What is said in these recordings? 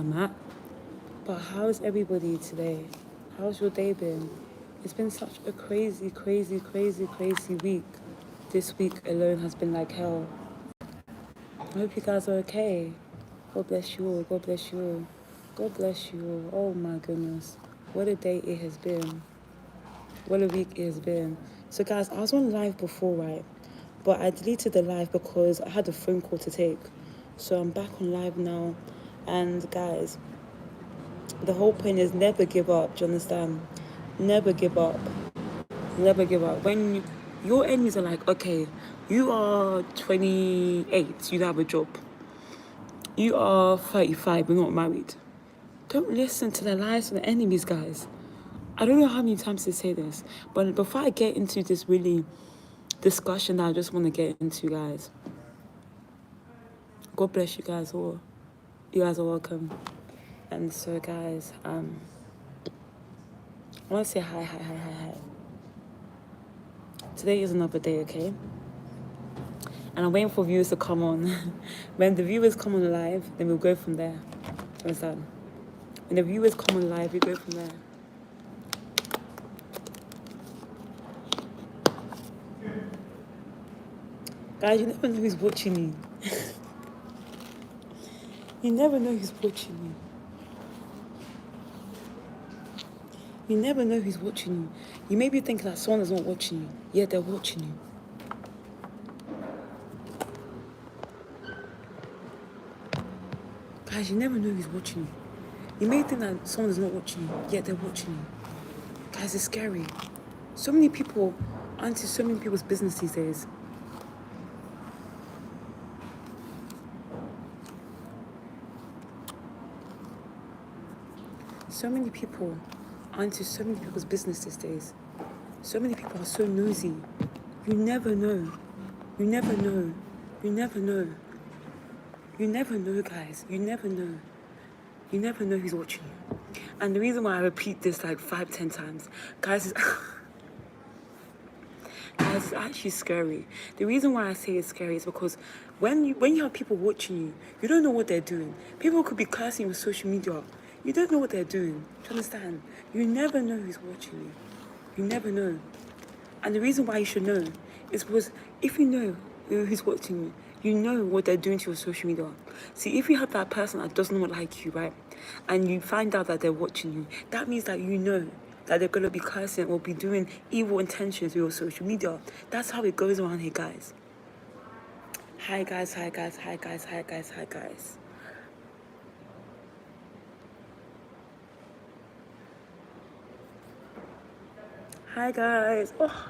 I'm at. But how's everybody today? How's your day been? It's been such a crazy week. This week alone has been like hell. I hope you guys are okay. God bless you all. God bless you all. God bless you all. Oh my goodness. What a day it has been. What a week it has been. So guys, I was on live before, right? But I deleted the live because I had a phone call to take. So I'm back on live now. And guys, the whole point is never give up. Do you understand? Never give up. Never give up. When your enemies are like, okay, you are 28, you don't have a job. You are 35, you're not married. Don't listen to the lies of the enemies, guys. I don't know how many times to say this, but before I get into this really discussion that I just want to get into, guys, God bless you guys all. You guys are welcome. And so, guys, I want to say hi. Today is another day, okay? And I'm waiting for viewers to come on. When the viewers come on live, then we'll go from there. Understand? When the viewers come on live, we go from there. Guys, you never know who's watching you. You never know who's watching you. You never know who's watching you. You may be thinking that someone is not watching you, yet they're watching you. Guys, you never know who's watching you. You may think that someone is not watching you, yet they're watching you. Guys, it's scary. So many people are into so many people's business these days. So many people are into so many people's business these days. So many people are so nosy. You never know. You never know. You never know. You never know, guys. You never know. You never know who's watching you. And the reason why I repeat this like 5-10 times, guys, is guys, it's actually scary. The reason why I say it's scary is because when you have people watching you, you don't know what they're doing. People could be cursing on social media. You don't know what they're doing. Do you understand? You never know who's watching you. You never know. And the reason why you should know is because if you know who's watching you, you know what they're doing to your social media. See, if you have that person that does not like you, right, and you find out that they're watching you, that means that you know that they're going to be cursing or be doing evil intentions with your social media. That's how it goes around here, guys. Hi, guys. Hi guys. Oh,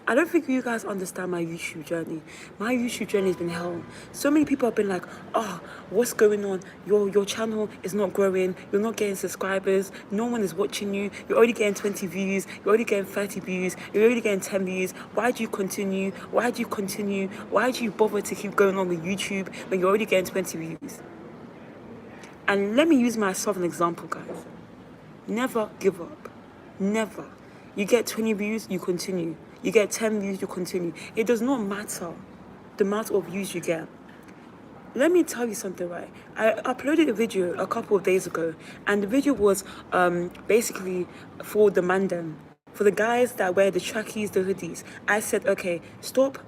I don't think you guys understand my YouTube journey. My YouTube journey has been hell. So many people have been like, oh, what's going on? Your channel is not growing. You're not getting subscribers. No one is watching you. You're already getting 20 views. You're already getting 30 views. You're already getting 10 views. Why do you continue? Why do you bother to keep going on with YouTube when you're already getting 20 views? And let me use myself as an example, guys. Never give up. Never. You get 20 views, you continue. You get 10 views, you continue. It does not matter the amount of views you get. Let me tell you something, right? I uploaded a video a couple of days ago, and the video was basically for the mandem, for the guys that wear the trackies, the hoodies. I said, okay, stop,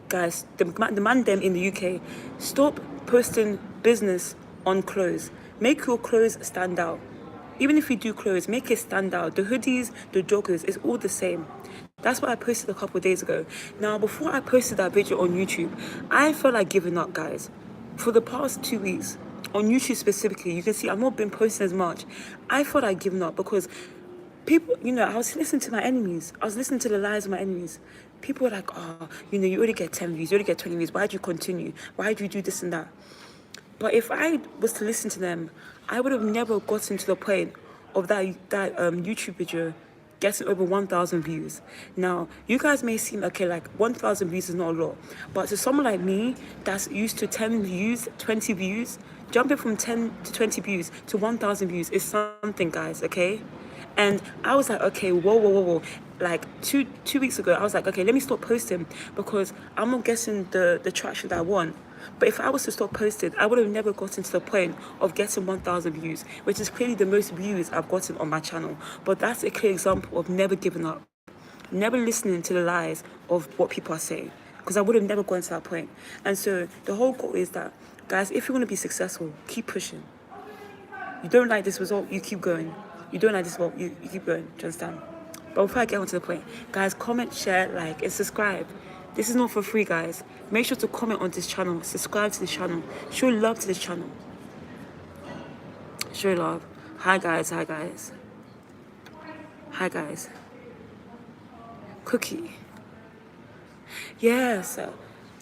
guys. The mandem in the UK, stop posting business on clothes. Make your clothes stand out. Even if you do clothes, make it stand out. The hoodies, the joggers, it's all the same. That's what I posted a couple of days ago. Now, before I posted that video on YouTube, I felt like giving up, guys. For the past 2 weeks, on YouTube specifically, you can see I've not been posting as much. I felt like giving up because people, I was listening to my enemies. I was listening to the lies of my enemies. People were like, oh, you already get 10 views, you already get 20 views. Why do you continue? Why do you do this and that? But if I was to listen to them, I would have never gotten to the point of that YouTube video getting over 1,000 views. Now, you guys may seem, okay, like 1,000 views is not a lot. But to someone like me that's used to 10 views, 20 views, jumping from 10 to 20 views to 1,000 views is something, guys, okay? And I was like, okay, whoa. Like two weeks ago, I was like, okay, let me stop posting because I'm not getting the traction that I want. But if I was to stop posting, I would have never gotten to the point of getting 1,000 views, which is clearly the most views I've gotten on my channel. But that's a clear example of never giving up, never listening to the lies of what people are saying, because I would have never gotten to that point. And so the whole goal is that, guys, if you want to be successful, keep pushing. You don't like this result, you keep going. You don't like this result, you keep going. Do you understand? But before I get on to the point, guys, comment, share, like, and subscribe. This is not for free, guys. Make sure to comment on this channel, subscribe to this channel, show love to this channel. Show love. Hi, guys. Hi, guys. Hi, guys. Cookie. Yes,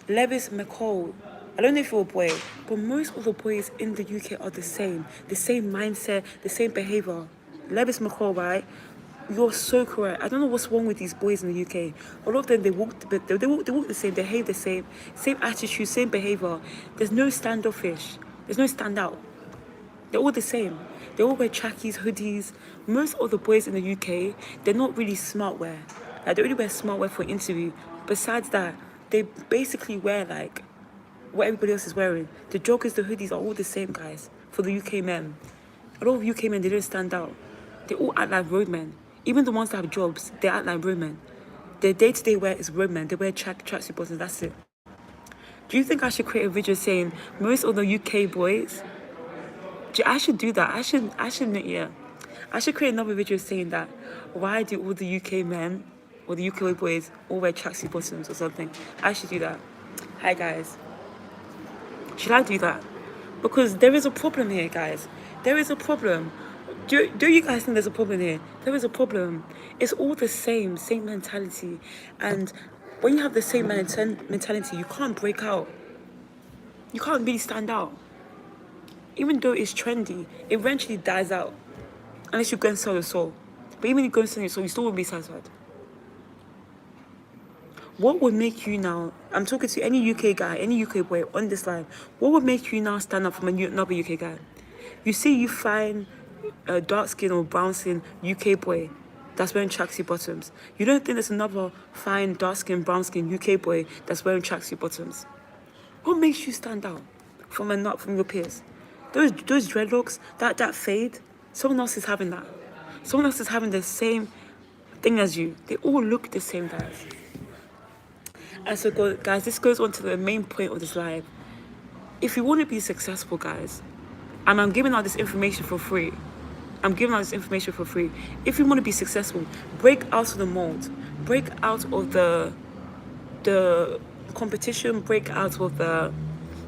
Lewis McCall. I don't know if you're a boy, but most of the boys in the UK are the same mindset, the same behavior. Lewis McCall, right? You're so correct. I don't know what's wrong with these boys in the UK. A lot of them, they walk the same, they behave the same attitude, same behavior. There's no standoffish. There's no standout. They're all the same. They all wear trackies, hoodies. Most of the boys in the UK, they're not really smart wear. Like, they only wear smart wear for an interview. Besides that, they basically wear like what everybody else is wearing. The joggers, the hoodies are all the same, guys, for the UK men. A lot of UK men, they don't stand out. They all act like roadmen. Even the ones that have jobs, they act like roadmen. Their day-to-day wear is roadmen. They wear tracksuit bottoms, that's it. Do you think I should create a video saying most of the UK boys? I should do that. I should create another video saying that. Why do all the UK men or the UK boys all wear tracksuit bottoms or something? I should do that. Hi, guys. Should I do that? Because there is a problem here, guys. There is a problem. Do you guys think there's a problem here? There is a problem. It's all the same mentality. And when you have the same mentality, you can't break out. You can't really stand out. Even though it's trendy, it eventually dies out. Unless you go and sell your soul. But even if you go and sell your soul, you still won't be satisfied. What would make you now, I'm talking to any UK guy, any UK boy on this live, what would make you now stand up from another UK guy? You see, you find a dark skin or brown skin UK boy that's wearing tracksuit bottoms. You don't think there's another fine dark skin, brown skin UK boy that's wearing tracksuit bottoms? What makes you stand out from your peers? Those dreadlocks, that fade, someone else is having that. Someone else is having the same thing as you. They all look the same, guys. And so, guys, this goes on to the main point of this live. If you want to be successful, guys, and I'm giving out this information for free. If you want to be successful, break out of the mold. Break out of the competition. Break out of the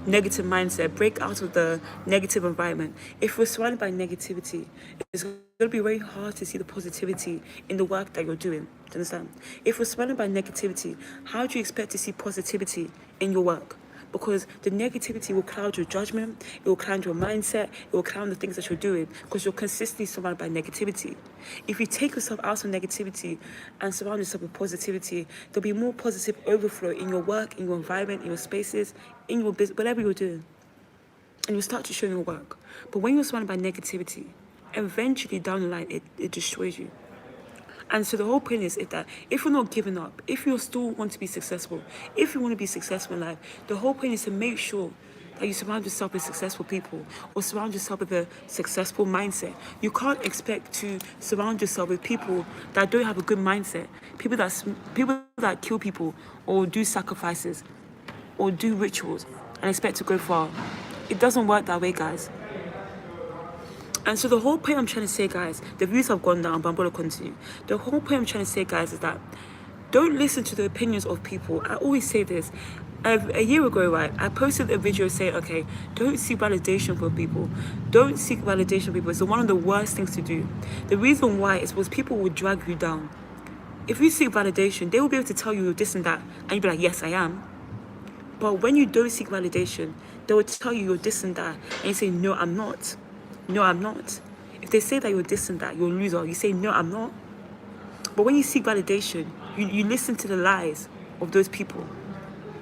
negative mindset. Break out of the negative environment. If we're surrounded by negativity, it's going to be very hard to see the positivity in the work that you're doing. Do you understand? If we're surrounded by negativity, how do you expect to see positivity in your work? Because the negativity will cloud your judgment, it will cloud your mindset, it will cloud the things that you're doing, because you're consistently surrounded by negativity. If you take yourself out of negativity and surround yourself with positivity, there'll be more positive overflow in your work, in your environment, in your spaces, in your business, whatever you're doing. And you'll start to show your work. But when you're surrounded by negativity, eventually down the line, it destroys you. And so the whole point is that if you're not giving up, if you still want to be successful, if you want to be successful in life, the whole point is to make sure that you surround yourself with successful people or surround yourself with a successful mindset. You can't expect to surround yourself with people that don't have a good mindset, people that kill people or do sacrifices or do rituals and expect to go far. It doesn't work that way, guys. And so the whole point I'm trying to say, guys, the views have gone down, but I'm going to continue. The whole point I'm trying to say, guys, is that don't listen to the opinions of people. I always say this. A year ago, right, I posted a video saying, okay, don't seek validation from people. Don't seek validation from people. It's one of the worst things to do. The reason why is because people will drag you down. If you seek validation, they will be able to tell you this and that, and you'll be like, yes, I am. But when you don't seek validation, they will tell you you're this and that, and you say, no, I'm not. No, I'm not. If they say that you're this and that, you're a loser, you say, no, I'm not. But when you seek validation, you listen to the lies of those people.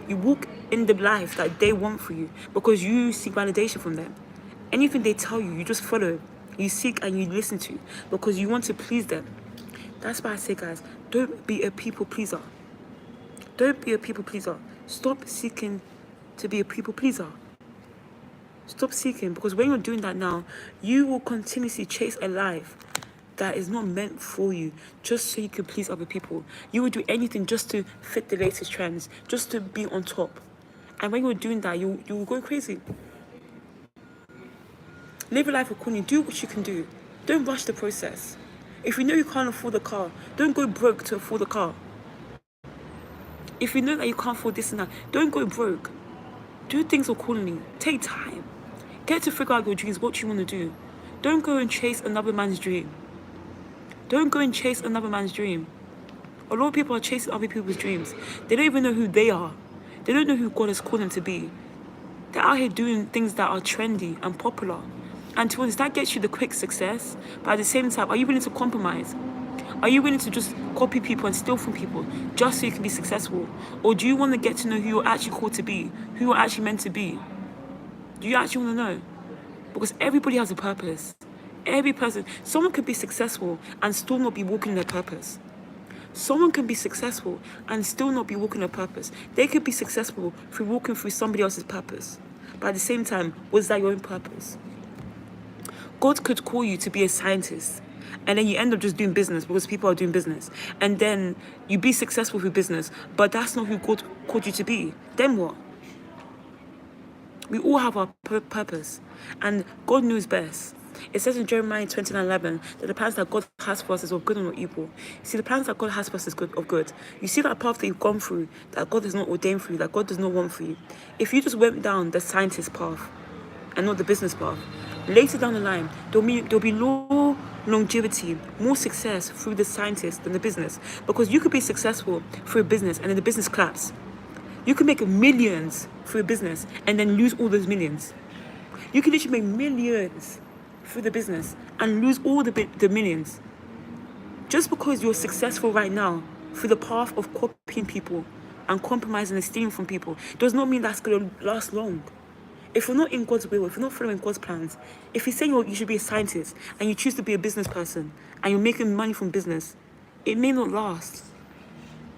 You walk in the life that they want for you because you seek validation from them. Anything they tell you, you just follow. You seek and you listen to because you want to please them. That's why I say, guys, don't be a people pleaser. Don't be a people pleaser. Stop seeking to be a people pleaser. Stop seeking, because when you're doing that now, you will continuously chase a life that is not meant for you, just so you can please other people. You will do anything just to fit the latest trends, just to be on top. And when you're doing that, you will go crazy. Live your life accordingly. Do what you can do. Don't rush the process. If you know you can't afford a car, don't go broke to afford a car. If you know that you can't afford this and that, don't go broke. Do things accordingly. Take time. Get to figure out your dreams, what you want to do. Don't go and chase another man's dream. Don't go and chase another man's dream. A lot of people are chasing other people's dreams. They don't even know who they are. They don't know who God has called them to be. They're out here doing things that are trendy and popular. And to be honest, that gets you the quick success. But at the same time, are you willing to compromise? Are you willing to just copy people and steal from people just so you can be successful? Or do you want to get to know who you're actually called to be? Who you're actually meant to be? Do you actually want to know? Because everybody has a purpose. Every person. Someone could be successful and still not be walking their purpose. Someone can be successful and still not be walking their purpose. They could be successful through walking through somebody else's purpose. But at the same time, was that your own purpose? God could call you to be a scientist, and then you end up just doing business because people are doing business. And then you be successful with business, but that's not who God called you to be. Then what? We all have our purpose, and God knows best. It says in Jeremiah 29:11 that the plans that God has for us is of good and not evil. See, the plans that God has for us is good of good. You see that path that you've gone through, that God has not ordained for you, that God does not want for you. If you just went down the scientist path and not the business path, later down the line, there'll be more longevity, more success through the scientist than the business. Because you could be successful through a business and then the business collapse. You can make millions through a business and then lose all those millions. You can literally make millions through the business and lose all the millions. Just because you're successful right now through the path of copying people and compromising and stealing from people does not mean that's going to last long. If you're not in God's will, if you're not following God's plans, if He's saying you should be a scientist and you choose to be a business person and you're making money from business, it may not last.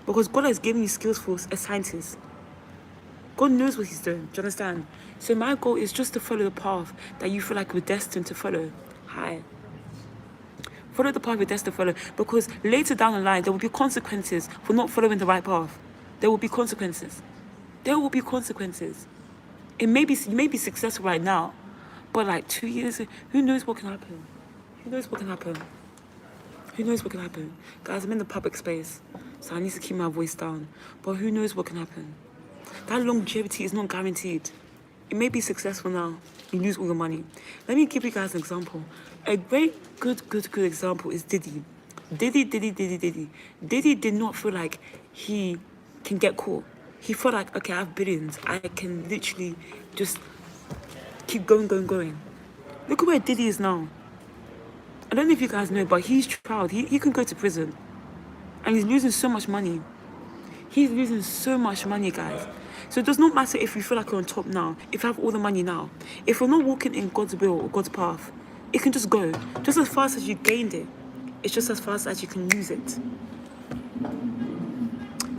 Because God has given you skills for a scientist. God knows what He's doing. Do you understand? So my goal is just to follow the path that you feel like you're destined to follow. Follow the path you're destined to follow. Because later down the line, there will be consequences for not following the right path. There will be consequences. There will be consequences. You may be successful right now, but like 2 years, who knows what can happen? Who knows what can happen? Who knows what can happen? Guys, I'm in the public space, so I need to keep my voice down. But who knows what can happen? That longevity is not guaranteed. You may be successful now, you lose all your money. Let me give you guys an example. A very good example is Diddy. Diddy did not feel like he can get caught. He felt like, okay, I have billions. I can literally just keep going. Look at where Diddy is now. I don't know if you guys know, but he's tried. He can go to prison. And he's losing so much money. He's losing so much money, guys. So it does not matter if you feel like you're on top now, if you have all the money now. If you're not walking in God's will or God's path, it can just go. Just as fast as you gained it, it's just as fast as you can lose it.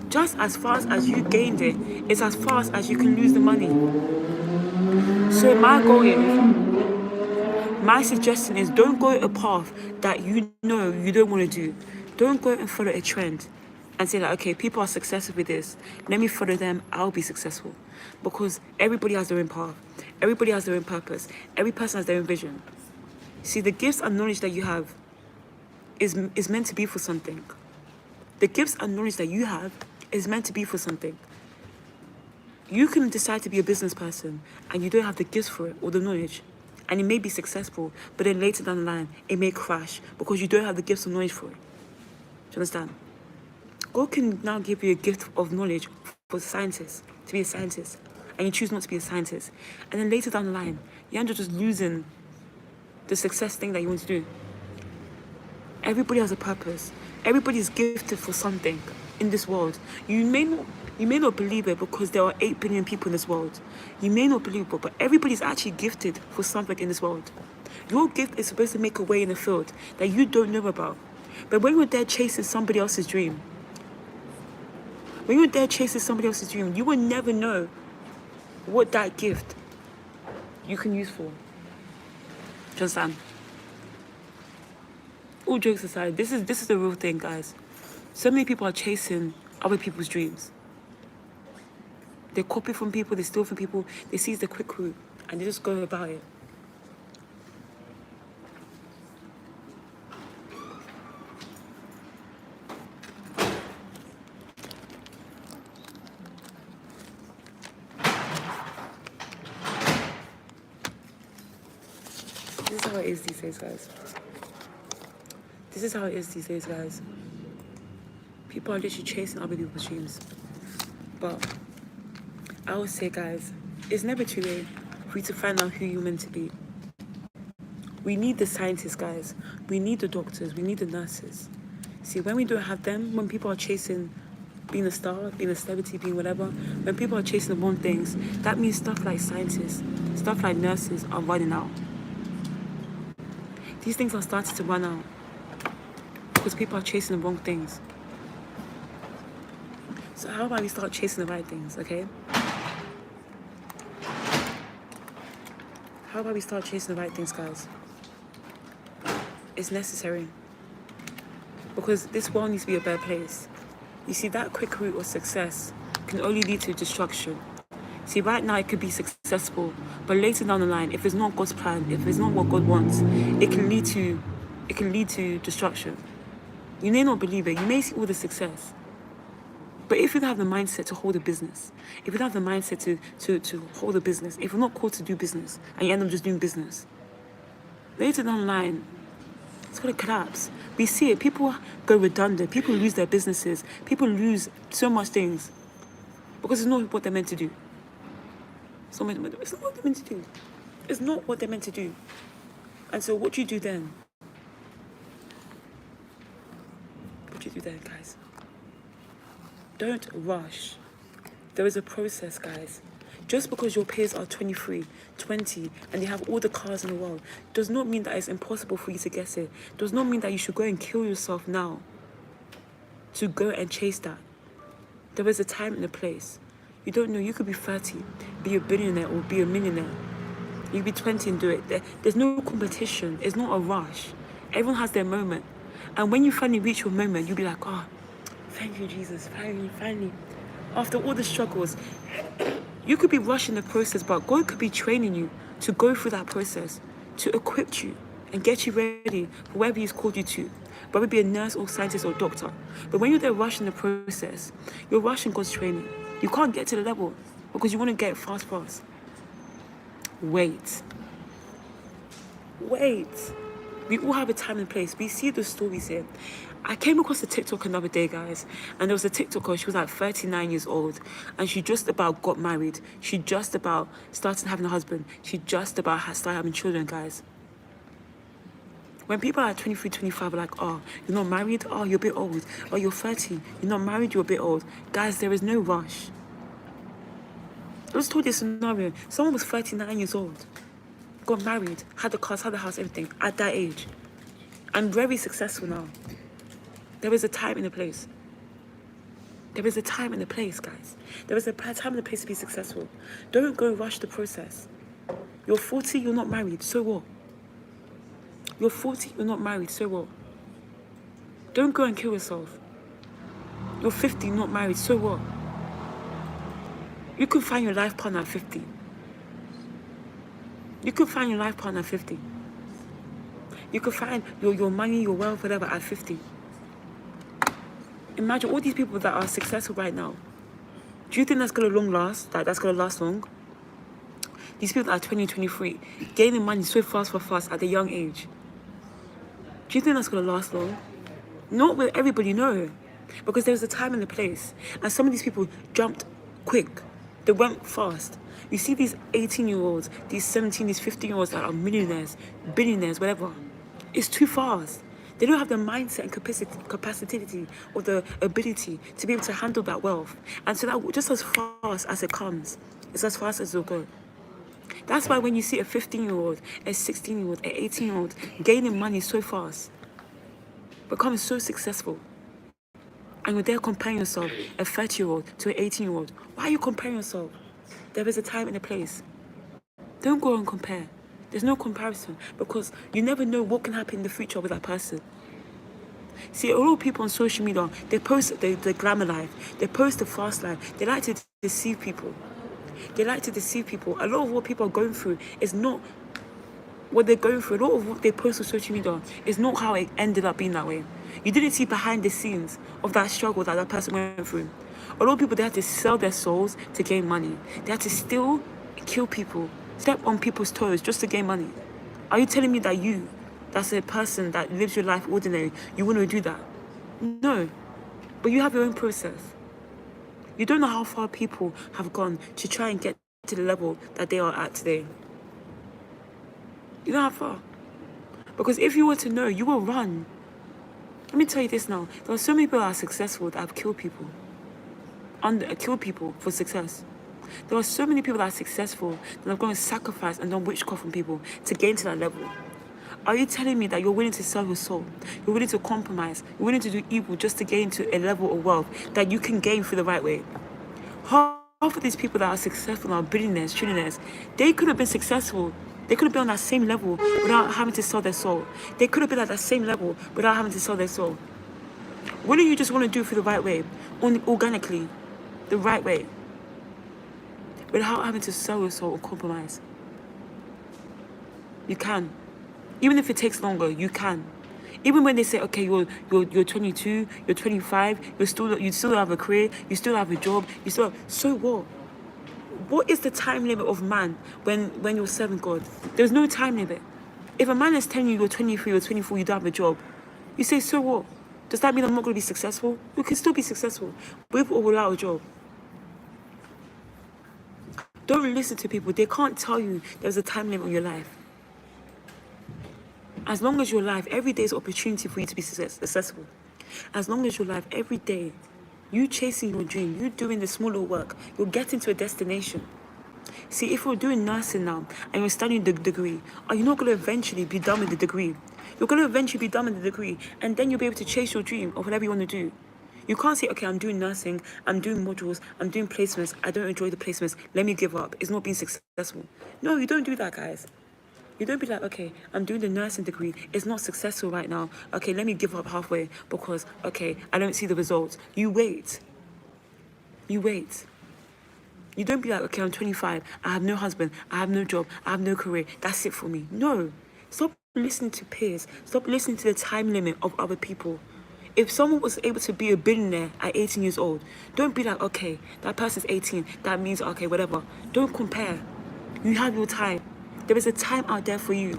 Just as fast as you gained it, it's as fast as you can lose the money. So my suggestion is don't go a path that you know you don't want to do. Don't go and follow a trend and say like, okay, people are successful with this. Let me follow them, I'll be successful. Because everybody has their own path. Everybody has their own purpose. Every person has their own vision. See, the gifts and knowledge that you have is meant to be for something. The gifts and knowledge that you have is meant to be for something. You can decide to be a business person and you don't have the gifts for it or the knowledge. And it may be successful, but then later down the line, it may crash because you don't have the gifts and knowledge for it. Do you understand? God can now give you a gift of knowledge for scientists, to be a scientist, and you choose not to be a scientist. And then later down the line, you end up just losing the success thing that you want to do. Everybody has a purpose. Everybody is gifted for something in this world. You may not believe it because there are 8 billion people in this world. You may not believe it, but everybody is actually gifted for something in this world. Your gift is supposed to make a way in the field that you don't know about. But when you're there chasing somebody else's dream, you will never know what that gift you can use for. Do you understand? All jokes aside, this is the real thing, guys. So many people are chasing other people's dreams. They copy from people, they steal from people, they seize the quick route, and they just go about it. This is how it is these days, guys. This is how it is these days, guys. People are literally chasing other people's dreams. But I would say, guys, it's never too late for you to find out who you're meant to be. We need the scientists, guys. We need the doctors. We need the nurses. See, when we don't have them, when people are chasing being a star, being a celebrity, being whatever, when people are chasing the wrong things, that means stuff like scientists, stuff like nurses are running out. These things are starting to run out because people are chasing the wrong things. So how about we start chasing the right things, okay? How about we start chasing the right things, guys? It's necessary. Because this world needs to be a better place. You see, that quick route of success can only lead to destruction. See, right now it could be successful, but later down the line, if it's not God's plan, if it's not what God wants, it can lead to destruction. You may not believe it. You may see all the success. But if you don't have the mindset to hold a business, if you don't have the mindset to hold a business, if you're not called to do business and you end up just doing business, later down the line, it's going to collapse. We see it. People go redundant. People lose their businesses. People lose so much things because it's not what they're meant to do. It's not what they're meant to do. It's not what they're meant to do. And so what do you do then? What do you do then, guys? Don't rush. There is a process, guys. Just because your peers are 23, 20, and they have all the cars in the world, does not mean that it's impossible for you to get it. Does not mean that you should go and kill yourself now to go and chase that. There is a time and a place. You don't know. You could be 30, be a billionaire or be a millionaire. You could be 20 and do it. There's no competition. It's not a rush. Everyone has their moment. And when you finally reach your moment, you'll be like, oh, thank you, Jesus. Finally. After all the struggles, you could be rushing the process, but God could be training you to go through that process, to equip you and get you ready for wherever He's called you to, whether it be a nurse or scientist or doctor. But when you're there rushing the process, you're rushing God's training. You can't get to the level because you want to get it fast. Wait. We all have a time and place. We see the stories here. I came across a TikTok another day, guys, and there was a TikToker. She was like 39 years old, and she just about got married. She just about started having a husband. She just about started having children, guys. When people are 23, 25 are like, oh, you're not married? Oh, you're a bit old. Oh, you're 30. You're not married? You're a bit old. Guys, there is no rush. I just told you a scenario. Someone was 39 years old, got married, had the cars, had the house, everything, at that age. I'm very successful now. There is a time and a place. There is a time and a place, guys. There is a time and a place to be successful. Don't go rush the process. You're 40, you're not married, so what? You're 40, you're not married, so what? Don't go and kill yourself. You're 50, not married, so what? You could find your life partner at 50. You could find your life partner at 50. You could find your money, your wealth, whatever, at 50. Imagine all these people that are successful right now. Do you think that's going to last? That's going to last long? These people that are 20, 23, gaining money so fast at a young age. Do you think that's going to last long? Not with everybody, no. Because there's a time and a place. And some of these people jumped quick. They went fast. You see these 18-year-olds, these 17, these 15-year-olds that are millionaires, billionaires, whatever. It's too fast. They don't have the mindset and capacity or the ability to be able to handle that wealth. And so that just as fast as it comes, it's as fast as it'll go. That's why when you see a 15-year-old, a 16-year-old, an 18-year-old gaining money so fast, becoming so successful, and you're there comparing yourself, a 30-year-old to an 18-year-old, why are you comparing yourself? There is a time and a place. Don't go and compare. There's no comparison because you never know what can happen in the future with that person. See, a lot of people on social media, they post the glamour life, they post the fast life. They like to deceive people. They like to deceive people. A lot of what people are going through is not what they're going through. A lot of what they post on social media is not how it ended up being that way. You didn't see behind the scenes of that struggle that person went through. A lot of people, they had to sell their souls to gain money. They had to steal, kill people, step on people's toes just to gain money. Are you telling me that that's a person that lives your life ordinary, you want to do that? No. But you have your own process. You don't know how far people have gone to try and get to the level that they are at today. You know how far. Because if you were to know, you will run. Let me tell you this now. There are so many people that are successful that have killed people. Killed people for success. There are so many people that are successful that have gone and sacrificed and done witchcraft on people to gain to that level. Are you telling me that you're willing to sell your soul? You're willing to compromise? You're willing to do evil just to gain to a level of wealth that you can gain through the right way? Half of these people that are successful are billionaires, trillionaires. They could have been successful. They could have been on that same level without having to sell their soul. They could have been at that same level without having to sell their soul. What do you just want to do for the right way? Organically. The right way. Without having to sell your soul or compromise. You can. Even if it takes longer, you can. Even when they say, okay, you're 22, you're 25, you still have a career, you still have a job, so what? What is the time limit of man when you're serving God? There's no time limit. If a man is telling you you're 23 or 24, you don't have a job, you say, so what? Does that mean I'm not going to be successful? You can still be successful with or without a job. Don't listen to people. They can't tell you there's a time limit on your life. As long as you're alive, every day is an opportunity for you to be successful. As long as you're alive, every day, you chasing your dream, you doing the smaller work, you're getting to a destination. See, if you're doing nursing now and you're studying the degree, are you not going to eventually be done with the degree? You're going to eventually be done with the degree, and then you'll be able to chase your dream of whatever you want to do. You can't say, okay, I'm doing nursing, I'm doing modules, I'm doing placements, I don't enjoy the placements, let me give up. It's not being successful. No, you don't do that, guys. You don't be like, okay, I'm doing the nursing degree, it's not successful right now. Okay, let me give up halfway because, okay, I don't see the results. You wait. You wait. You don't be like, okay, I'm 25, I have no husband, I have no job, I have no career, that's it for me. No. Stop listening to peers. Stop listening to the time limit of other people. If someone was able to be a billionaire at 18 years old, don't be like, okay, that person's 18, that means, okay, whatever. Don't compare. You have your time. There is a time out there for you.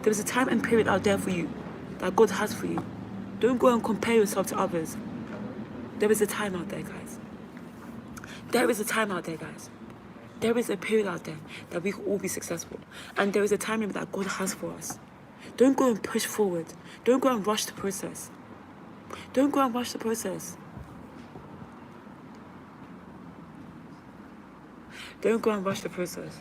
There is a time and period out there for you that God has for you. Don't go and compare yourself to others. There is a time out there, guys. There is a time out there, guys. There is a period out there that we can all be successful. And there is a time limit that God has for us. Don't go and push forward. Don't go and rush the process. Don't go and rush the process. Don't go and rush the process.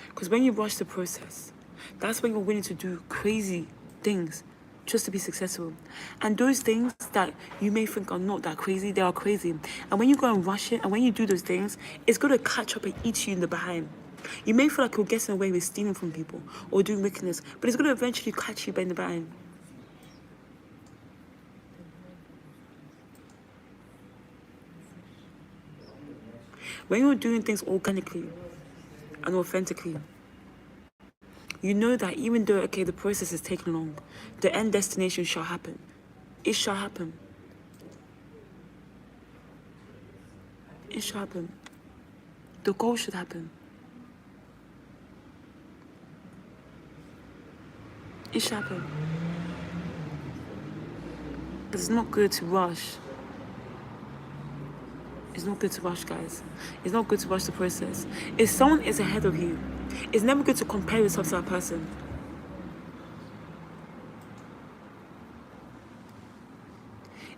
Because when you rush the process, that's when you're willing to do crazy things just to be successful. And those things that you may think are not that crazy, they are crazy. And when you go and rush it, and when you do those things, it's going to catch up and eat you in the behind. You may feel like you're getting away with stealing from people or doing wickedness, but it's going to eventually catch you in the behind. When you're doing things organically and authentically, you know that even though, okay, the process is taking long, the end destination shall happen. It shall happen. It shall happen. The goal should happen. It should happen. But it's not good to rush. It's not good to rush, guys. It's not good to rush the process. If someone is ahead of you, it's never good to compare yourself to that person.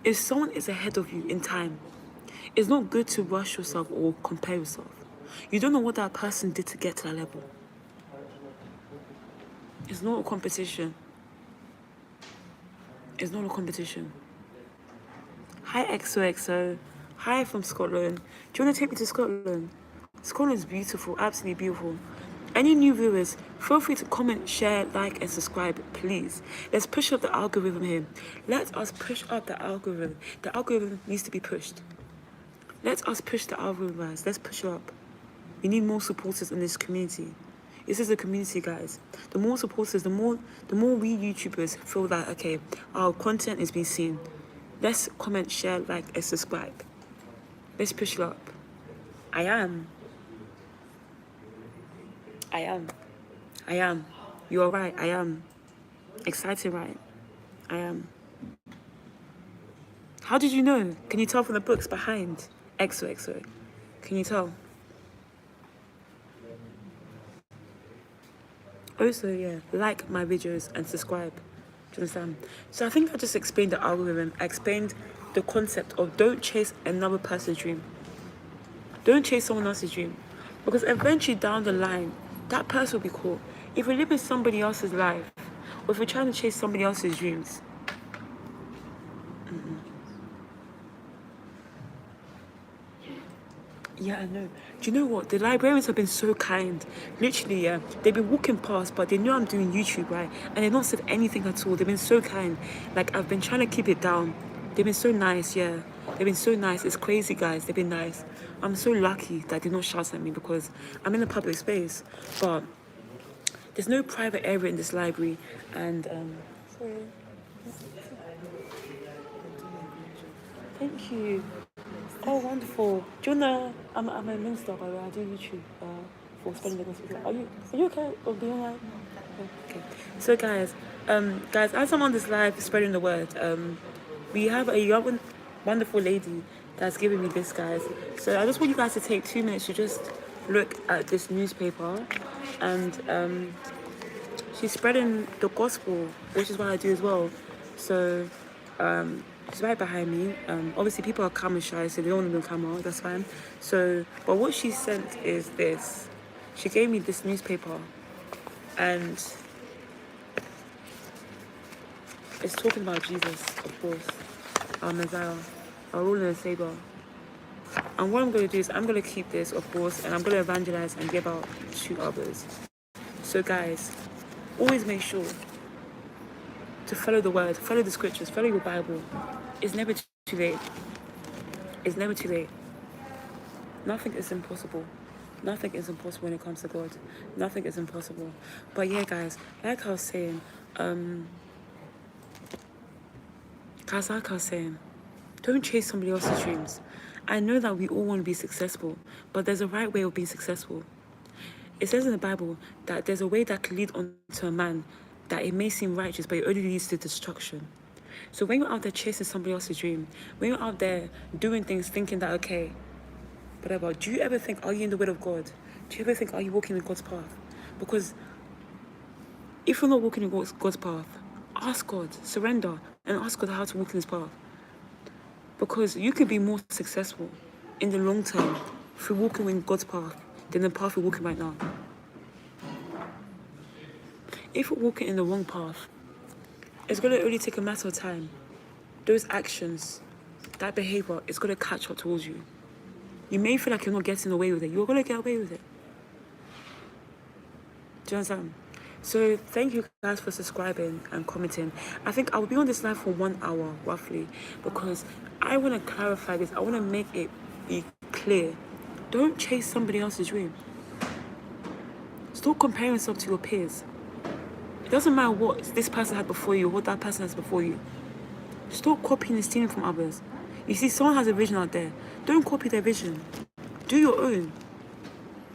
If someone is ahead of you in time, it's not good to rush yourself or compare yourself. You don't know what that person did to get to that level. It's not a competition. It's not a competition. Hi XOXO. Hi from Scotland. Do you want to take me to Scotland? Scotland is beautiful, absolutely beautiful. Any new viewers, feel free to comment, share, like, and subscribe, please. Let's push up the algorithm here. Let us push up the algorithm. The algorithm needs to be pushed. Let us push the algorithm, guys. Let's push it up. We need more supporters in this community. This is a community, guys. The more supporters, the more we YouTubers feel that, okay, our content is being seen. Let's comment, share, like, and subscribe. Let's push it up. I am. You are right, I am. Excited, right? I am. How did you know? Can you tell from the books behind? XOXO. Can you tell? Also, yeah, like my videos and subscribe. Do you understand? So I think I just explained the algorithm. I explained the concept of don't chase another person's dream. Don't chase someone else's dream. Because eventually down the line, that person will be caught. If you're living somebody else's life, or if you're trying to chase somebody else's dreams, yeah, I know. Do you know what? The librarians have been so kind. Literally, yeah. They've been walking past, but they know I'm doing YouTube, right? And they've not said anything at all. They've been so kind. Like, I've been trying to keep it down. They've been so nice, yeah. They've been so nice. It's crazy, guys. They've been nice. I'm so lucky that they don't shout at me because I'm in a public space. But there's no private area in this library. And, sorry. Thank you. Oh, wonderful. Do you wanna, I'm a minister, by the way. I do YouTube for spreading the gospel. Are you okay? Or being alright? Okay. So guys, as I'm on this live spreading the word, we have a young, wonderful lady that's giving me this, guys. So I just want you guys to take 2 minutes to just look at this newspaper, and she's spreading the gospel, which is what I do as well. So, she's right behind me. Obviously, people are camera shy, so they don't want to be on camera. That's fine. So, but what she sent is this. She gave me this newspaper, and it's talking about Jesus, of course, our Messiah, our Lord and Savior. And what I'm going to do is I'm going to keep this, of course, and I'm going to evangelize and give out to others. So, guys, always make sure to follow the word, follow the scriptures, follow your Bible. It's never too late. It's never too late. Nothing is impossible. Nothing is impossible when it comes to God. Nothing is impossible. But yeah, guys, like I was saying, don't chase somebody else's dreams. I know that we all want to be successful, but there's a right way of being successful. It says in the Bible that there's a way that can lead on to a man that it may seem righteous, but it only leads to destruction. So when you're out there chasing somebody else's dream, when you're out there doing things thinking that, okay, whatever, do you ever think, are you in the will of God? Do you ever think, are you walking in God's path? Because if you're not walking in God's path, ask God, surrender, and ask God how to walk in His path. Because you can be more successful in the long term through walking in God's path than the path you're walking right now. If you're walking in the wrong path, it's going to only take a matter of time. Those actions, that behavior, is going to catch up towards you. You may feel like you're not getting away with it. You're going to get away with it. Do you understand? So thank you guys for subscribing and commenting. I think I will be on this live for 1 hour, roughly, because I want to clarify this. I want to make it be clear. Don't chase somebody else's dream. Stop comparing yourself to your peers. It doesn't matter what this person had before you or what that person has before you. Stop copying and stealing from others. You see, someone has a vision out there. Don't copy their vision. Do your own.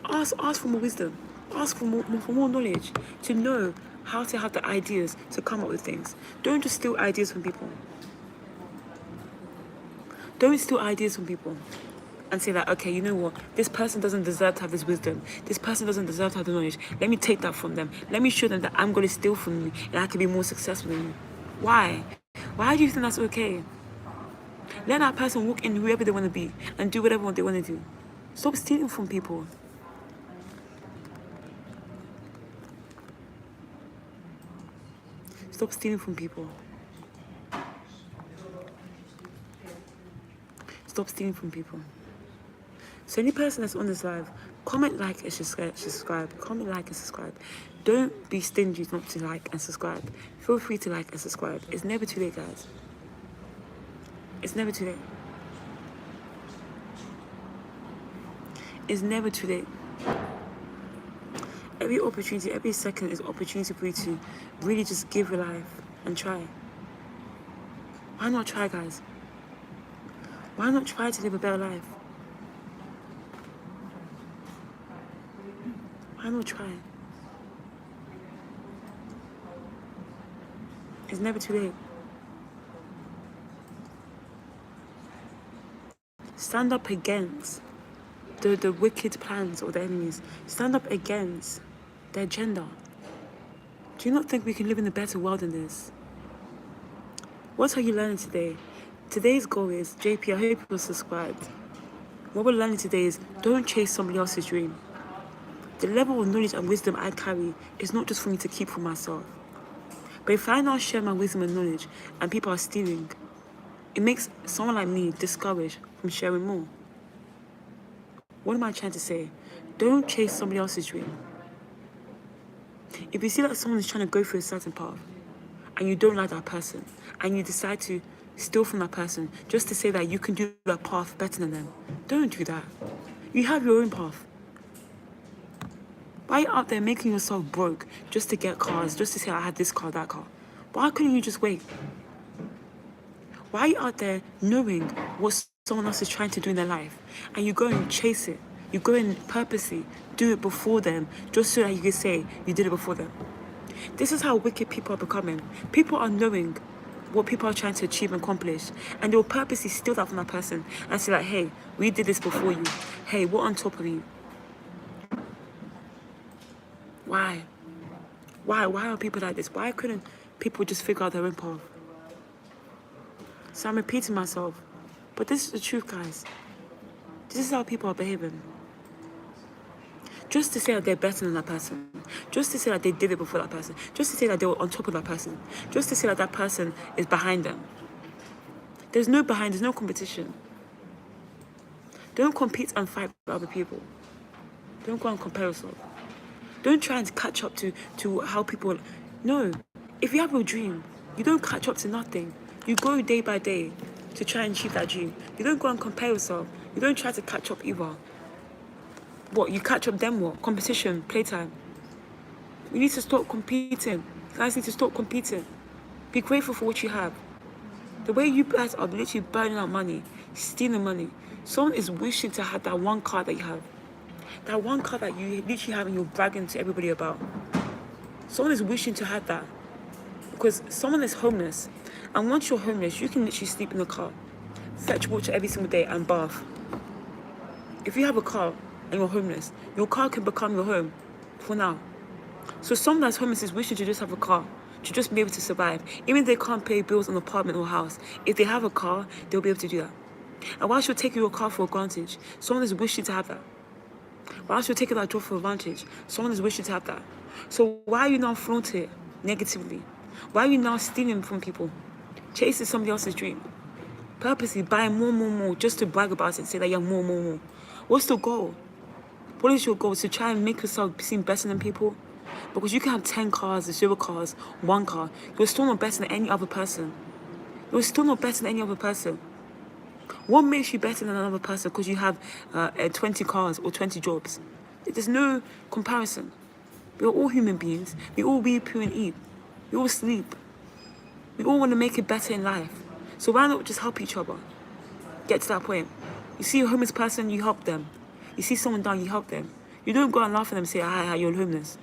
Ask for more wisdom. Ask for more knowledge to know how to have the ideas to come up with things. Don't just steal ideas from people. Don't steal ideas from people and say that, okay, you know what, this person doesn't deserve to have this wisdom. This person doesn't deserve to have the knowledge. Let me take that from them. Let me show them that I'm going to steal from you and I can be more successful than you. Why? Why do you think that's okay? Let that person walk in whoever they want to be and do whatever they want to do. Stop stealing from people. Stop stealing from people. stop stealing from people. So any person that's on this live, comment, like, and subscribe. Comment, like, and subscribe. Don't be stingy not to like and subscribe. Feel free to like and subscribe. It's never too late, guys. It's never too late. It's never too late. Every opportunity, every second is opportunity for you to really just give your life and try. Why not try, guys? Why not try to live a better life? Why not try? It's never too late. Stand up against the wicked plans of the enemies. Stand up against their agenda. Do you not think we can live in a better world than this? What are you learning today? Today's goal is, JP, I hope you're subscribed. What we're learning today is, don't chase somebody else's dream. The level of knowledge and wisdom I carry is not just for me to keep for myself. But if I now share my wisdom and knowledge and people are stealing, it makes someone like me discouraged from sharing more. What am I trying to say? Don't chase somebody else's dream. If you see that someone is trying to go through a certain path and you don't like that person and you decide to steal from that person just to say that you can do that path better than them, don't do that. You have your own path. Why are you out there making yourself broke just to get cars, just to say I had this car, that car? Why couldn't you just wait? Why are you out there knowing what someone else is trying to do in their life and you go and chase it? You go and purposely do it before them just so that you can say you did it before them. This is how wicked people are becoming. People are knowing what people are trying to achieve and accomplish, and they will purposely steal that from that person and say like, hey, we did this before you. Hey, we're on top of you. Why? Why are people like this? Why couldn't people just figure out their own path? So I'm repeating myself, but this is the truth, guys. This is how people are behaving. Just to say that they're better than that person. Just to say that they did it before that person. Just to say that they were on top of that person. Just to say that that person is behind them. There's no competition. Don't compete and fight with other people. Don't go and compare yourself. Don't try and catch up to how people... No. If you have a dream, you don't catch up to nothing. You go day by day to try and achieve that dream. You don't go and compare yourself. You don't try to catch up either. What? You catch up then what? Competition, playtime. We need to stop competing. You guys need to stop competing. Be grateful for what you have. The way you guys are literally burning out money, stealing money. Someone is wishing to have that one car that you have. That one car that you literally have and you're bragging to everybody about. Someone is wishing to have that. Because someone is homeless. And once you're homeless, you can literally sleep in the car. Fetch water every single day and bath. If you have a car and you're homeless, your car can become your home for now. So someone that's homeless is wishing to just have a car, to just be able to survive. Even if they can't pay bills on an apartment or house, if they have a car, they'll be able to do that. And whilst you're taking your car for advantage, someone is wishing to have that. Whilst you're taking that job for advantage, someone is wishing to have that. So why are you now flaunting it negatively? Why are you now stealing from people? Chasing somebody else's dream? Purposely buying more, just to brag about it and say that you have more. What's the goal? What is your goal? To try and make yourself seem better than people? Because you can have 10 cars, 0 cars, 1 car. You're still not better than any other person. You're still not better than any other person. What makes you better than another person because you have 20 cars or 20 jobs? There's no comparison. We're all human beings. We all weep, poo, and eat. We all sleep. We all want to make it better in life. So why not just help each other? Get to that point. You see a homeless person, you help them. You see someone down, you help them. You don't go and laugh at them and say, hi, you're homeless.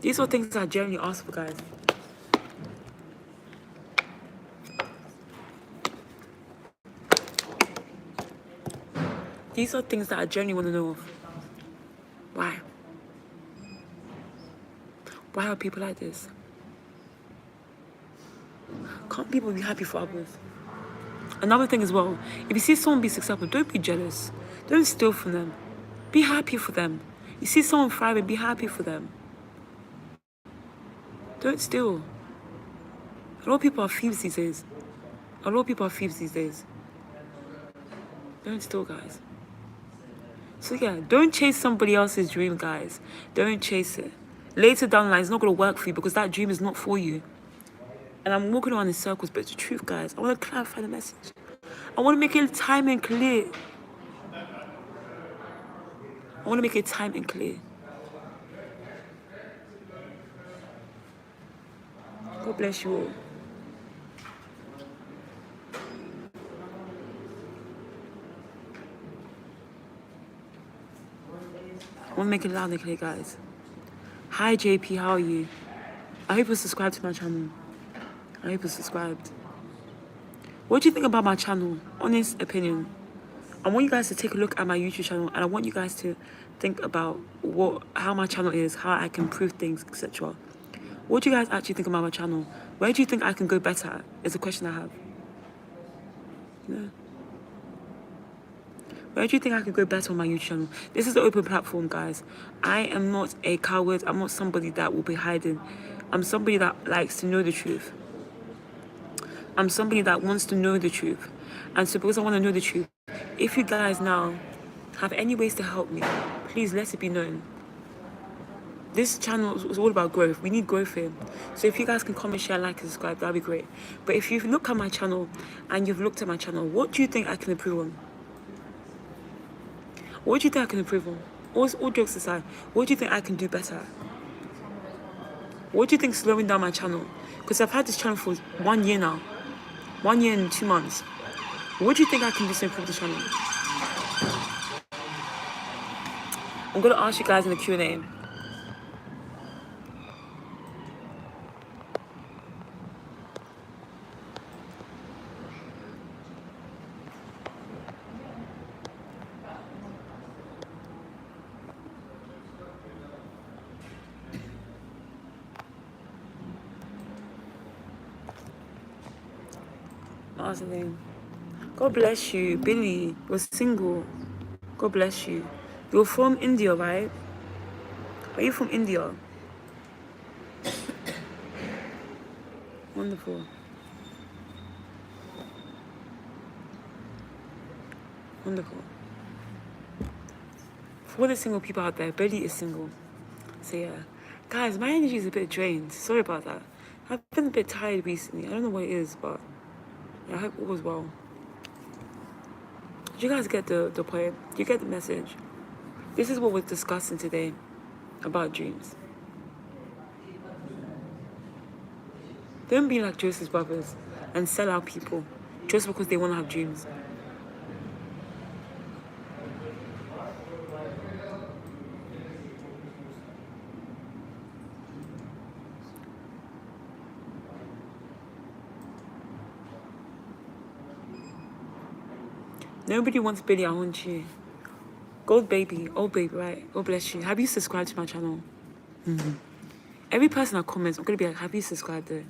These are things that I generally ask for, guys. These are things that I genuinely want to know of. Why? Why are people like this? Can't people be happy for others? Another thing as well, if you see someone be successful, don't be jealous. Don't steal from them. Be happy for them. You see someone thriving, be happy for them. Don't steal. A lot of people are thieves these days. A lot of people are thieves these days. Don't steal, guys. So yeah, don't chase somebody else's dream, guys. Don't chase it. Later down the line, it's not going to work for you because that dream is not for you. And I'm walking around in circles, but it's the truth, guys. I want to clarify the message. I want to make it time and clear. I want to make it time and clear. God bless you all. I want to make it loud and clear, guys. Hi, JP, how are you? I hope you're subscribed to my channel. I hope you're subscribed. What do you think about my channel? Honest opinion. I want you guys to take a look at my YouTube channel, and I want you guys to think about how my channel is, how I can improve things, etc. What do you guys actually think about my channel? Where do you think I can go better at? Is a question I have. Yeah. Where do you think I can go better on my YouTube channel? This is an open platform, guys. I am not a coward. I'm not somebody that will be hiding. I'm somebody that likes to know the truth. I'm somebody that wants to know the truth. And so because I want to know the truth, if you guys now have any ways to help me, please let it be known. This channel is all about growth. We need growth here. So if you guys can comment, share, like, and subscribe, that'd be great. But if you've looked at my channel and you've looked at my channel, what do you think I can improve on? What do you think I can improve on? All jokes aside, what do you think I can do better at? What do you think slowing down my channel? Because I've had this channel for 1 year now. 1 year and 2 months. What do you think I can do to improve the channel? I'm going to ask you guys in the Q&A. Awesome. God bless you, Billy. You're single. God bless you. You're from India, right? Are you from India? Wonderful. Wonderful. For all the single people out there, Billy is single. So yeah. Guys, my energy is a bit drained. Sorry about that. I've been a bit tired recently. I don't know what it is, but I hope all was well. Did you guys get the point? Do you get the message? This is what we're discussing today about dreams. Don't be like Joseph's brothers and sell out people just because they want to have dreams. Nobody wants Billy, I want you. Gold baby, old baby, right? God bless you. Have you subscribed to my channel? Every person that comments, I'm going to be like, have you subscribed though?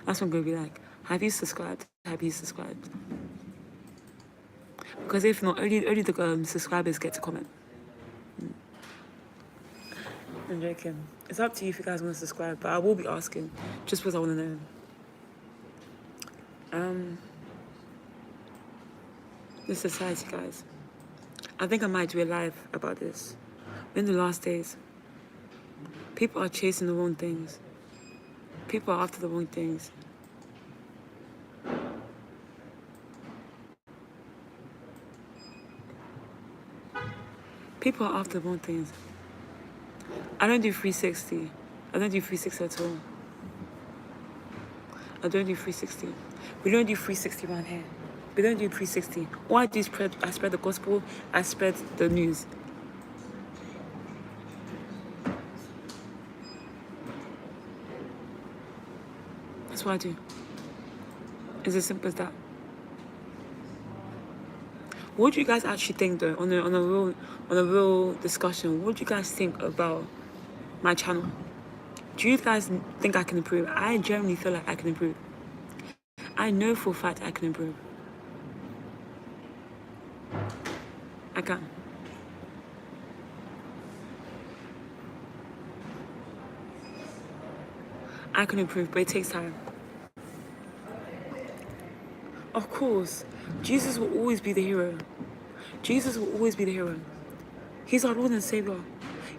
That's what I'm going to be like. Have you subscribed? Have you subscribed? Because if not, only the subscribers get to comment. I'm joking. It's up to you if you guys want to subscribe, but I will be asking just because I want to know. The society, guys. I think I might do a live about this. In the last days, people are chasing the wrong things. People are after the wrong things. People are after the wrong things. I don't do 360. I don't do 360 at all. I don't do 360. We don't do 360 around here. We don't do 360. All I do is I spread the gospel, I spread the news. That's what I do. It's as simple as that. What do you guys actually think though, on a real discussion, what do you guys think about my channel? Do you guys think I can improve? I genuinely feel like I can improve. I know for a fact I can improve. I can. I can improve, but it takes time. Of course, Jesus will always be the hero. Jesus will always be the hero. He's our Lord and Savior.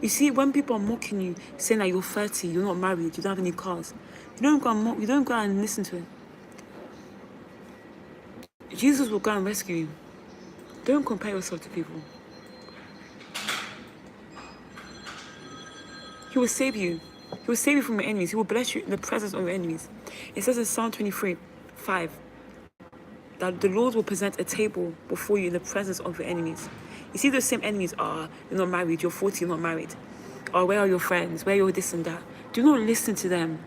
You see, when people are mocking you, saying that you're 30, you're not married, you don't have any cars, you don't go and listen to it. Jesus will go and rescue you. Don't compare yourself to people. He will save you. He will save you from your enemies. He will bless you in the presence of your enemies. It says in Psalm 23:5 that the Lord will present a table before you in the presence of your enemies. You see, those same enemies are, you're not married, you're 40, you're not married. Or where are your friends? Where are your this and that? Do not listen to them.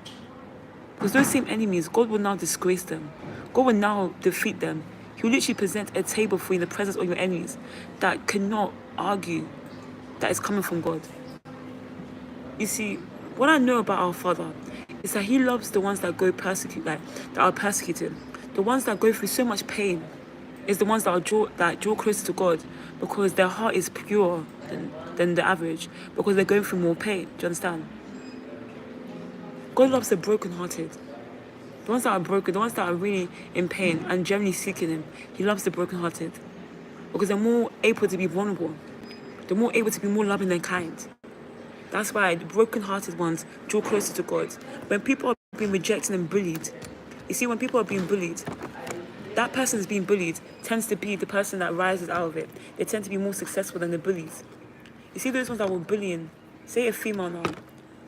Because those same enemies, God will now disgrace them. God will now defeat them. He will literally present a table for you in the presence of your enemies that cannot argue that is coming from God. You see, what I know about our Father is that He loves the ones that go that are persecuted. The ones that go through so much pain is the ones that draw closer to God because their heart is purer than the average, because they're going through more pain. Do you understand? God loves the brokenhearted. The ones that are broken, the ones that are really in pain and generally seeking Him. He loves the brokenhearted because they're more able to be vulnerable. They're more able to be more loving than kind. That's why the broken-hearted ones draw closer to God. When people are being rejected and bullied, you see, when people are being bullied, that person that's being bullied tends to be the person that rises out of it. They tend to be more successful than the bullies. You see those ones that were bullying, say a female now,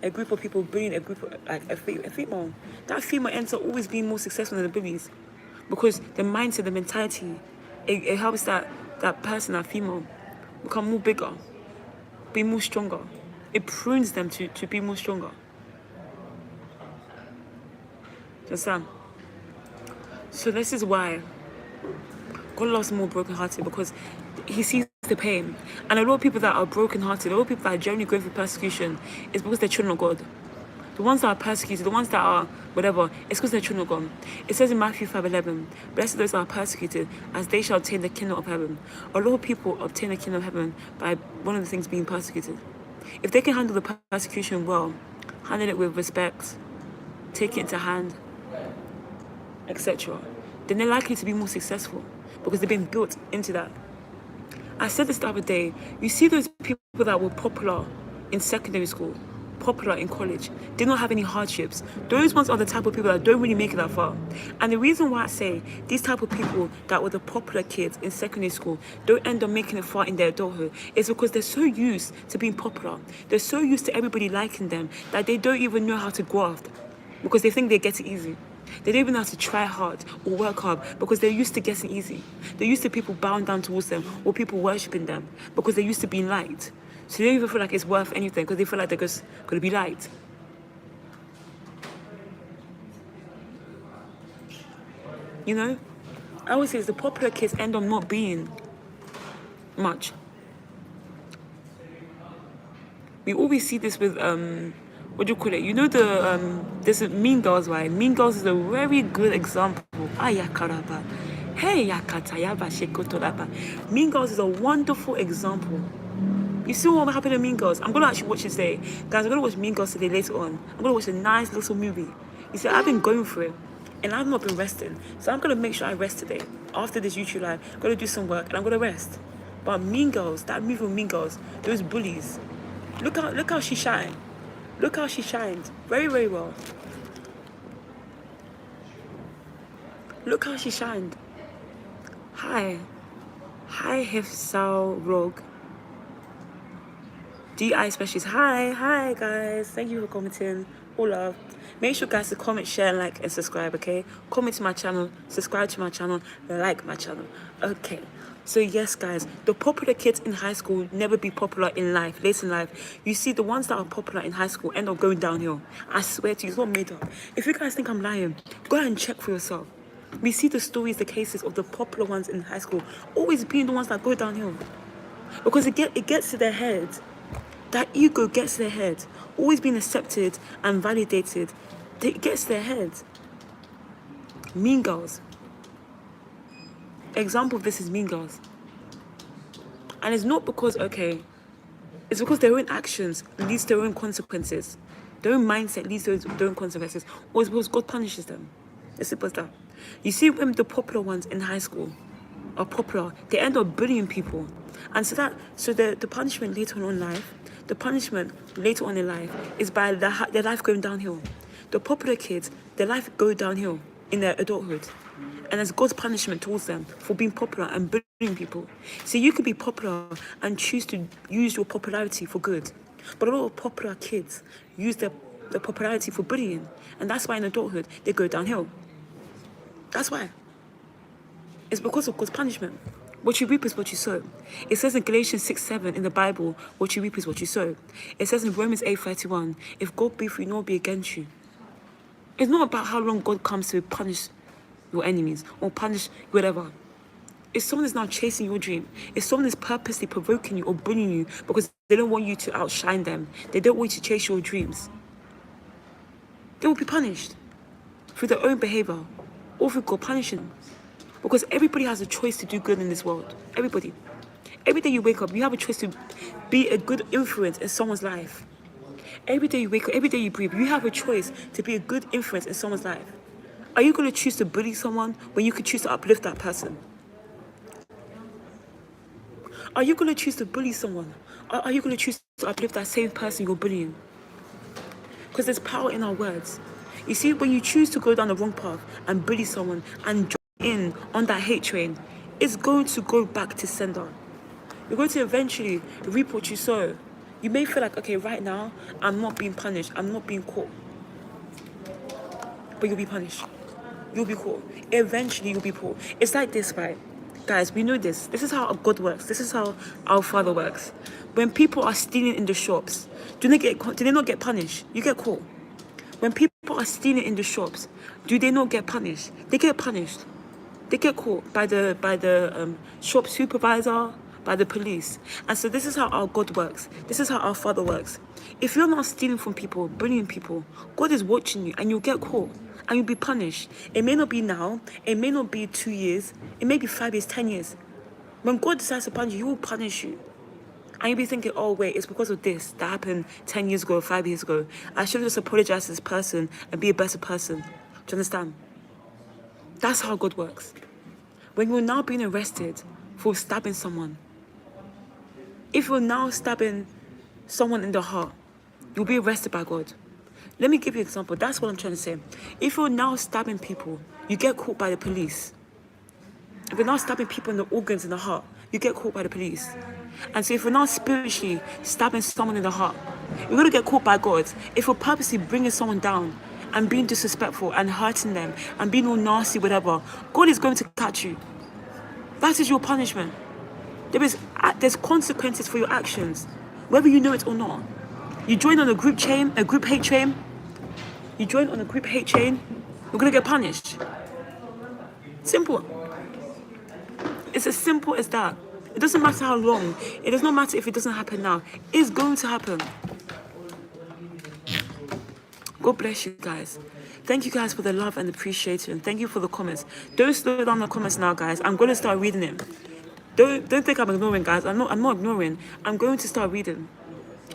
a group of people bullying a group of, like a female. That female ends up always being more successful than the bullies because the mindset, the mentality, it helps that person, that female, become more bigger, be more stronger. It prunes them to be more stronger. Understand? So this is why God loves more brokenhearted, because He sees the pain. And a lot of people that are brokenhearted, a lot of people that are generally going through persecution, is because they're children of God. The ones that are persecuted, the ones that are whatever, it's because they're children of God. It says in Matthew 5:11, blessed are those that are persecuted, as they shall obtain the kingdom of heaven. A lot of people obtain the kingdom of heaven by one of the things being persecuted. If they can handle the persecution well, handle it with respect, take it to hand, etc., then they're likely to be more successful because they've been built into that. I said this the other day, you see those people that were popular in secondary school, popular in college, did not have any hardships. Those ones are the type of people that don't really make it that far. And the reason why I say these type of people that were the popular kids in secondary school don't end up making it far in their adulthood is because they're so used to being popular. They're so used to everybody liking them that they don't even know how to graft because they think they get it easy. They don't even have to try hard or work hard because they're used to getting easy. They're used to people bowing down towards them or people worshipping them because they're used to being liked. So they don't even feel like it's worth anything because they feel like they're just going to be liked. You know? I always say the popular kids end up not being much. We always see this with, what do you call it? You know there's Mean Girls, right? Mean Girls is a very good example. Ayakaraba. Hey, yakatayaba shekotoraba. Mean Girls is a wonderful example. You see what happened in Mean Girls? I'm going to actually watch it today. Guys, I'm going to watch Mean Girls today later on. I'm going to watch a nice little movie. You see, I've been going through it, and I've not been resting. So I'm going to make sure I rest today. After this YouTube live, I'm going to do some work, and I'm going to rest. But Mean Girls, that movie with Mean Girls, those bullies, look how she shined. Look how she shined. Very, very well. Look how she shined. Hi, Hefsal Rogue. DI specialist. Hi guys. Thank you for commenting. All love. Make sure guys to comment, share, like, and subscribe, okay? Comment to my channel, subscribe to my channel, like my channel. Okay. So yes, guys, the popular kids in high school never be popular in life, later in life. You see, the ones that are popular in high school end up going downhill. I swear to you, it's not made up. If you guys think I'm lying, go ahead and check for yourself. We see the stories, the cases of the popular ones in high school always being the ones that go downhill. Because it gets to their head. That ego gets to their head. Always being accepted and validated. It gets to their head. Mean Girls. Example of this is Mean Girls. And it's not because, it's because their own actions leads to their own consequences. Their own mindset leads to their own consequences. Or it's because God punishes them. As simple as that. You see, when the popular ones in high school are popular, they end up bullying people. And so the punishment later on in life, is by their life going downhill. The popular kids, their life go downhill in their adulthood. And as God's punishment towards them for being popular and bullying people. So you could be popular and choose to use your popularity for good. But a lot of popular kids use their popularity for bullying. And that's why in adulthood, they go downhill. That's why. It's because of God's punishment. What you reap is what you sow. It says in Galatians 6:7 in the Bible, what you reap is what you sow. It says in Romans 8:31, if God be for you, no one be against you. It's not about how long God comes to punish your enemies or punish whatever. If someone is now chasing your dream, if someone is purposely provoking you or bullying you because they don't want you to outshine them, they don't want you to chase your dreams, they will be punished through their own behavior or through God punishing. Because everybody has a choice to do good in this world. Everybody. Every day you wake up, you have a choice to be a good influence in someone's life. Every day you wake up, every day you breathe, you have a choice to be a good influence in someone's life. Are you going to choose to bully someone when you could choose to uplift that person? Are you going to choose to bully someone? Or are you going to choose to uplift that same person you're bullying? Because there's power in our words. You see, when you choose to go down the wrong path and bully someone and join in on that hate train, it's going to go back to sender. You're going to eventually reap what you sow. You may feel like, okay, right now, I'm not being punished. I'm not being caught. But you'll be punished. You'll be caught. Eventually, you'll be caught. It's like this, right? Guys, we know this. This is how God works. This is how our Father works. When people are stealing in the shops, do they not get punished? You get caught. When people are stealing in the shops, do they not get punished? They get punished. They get caught by the shop supervisor, by the police. And so this is how our God works. This is how our Father works. If you're not stealing from people, bullying people, God is watching you and you'll get caught and you'll be punished. It may not be now. It may not be 2 years. It may be 5 years, 10 years. When God decides to punish you, He will punish you. And you'll be thinking, oh, wait, it's because of this that happened 10 years ago, 5 years ago. I should have just apologized to this person and be a better person. Do you understand? That's how God works. When you're now being arrested for stabbing someone, if you're now stabbing someone in the heart, you'll be arrested by God. Let me give you an example. That's what I'm trying to say. If you're now stabbing people, you get caught by the police. If you're now stabbing people in the organs in the heart, you get caught by the police. And so if you're now spiritually stabbing someone in the heart, you're going to get caught by God. If you're purposely bringing someone down and being disrespectful and hurting them and being all nasty, whatever, God is going to catch you. That is your punishment. There's consequences for your actions, whether you know it or not. You join on a group hate train, you're going to get punished. Simple. It's as simple as that. It doesn't matter how long. It does not matter if it doesn't happen now. It's going to happen. God bless you guys. Thank you guys for the love and appreciation. Thank you for the comments. Don't slow down the comments now, guys. I'm going to start reading them. Don't think I'm ignoring, guys. I'm not ignoring. I'm going to start reading.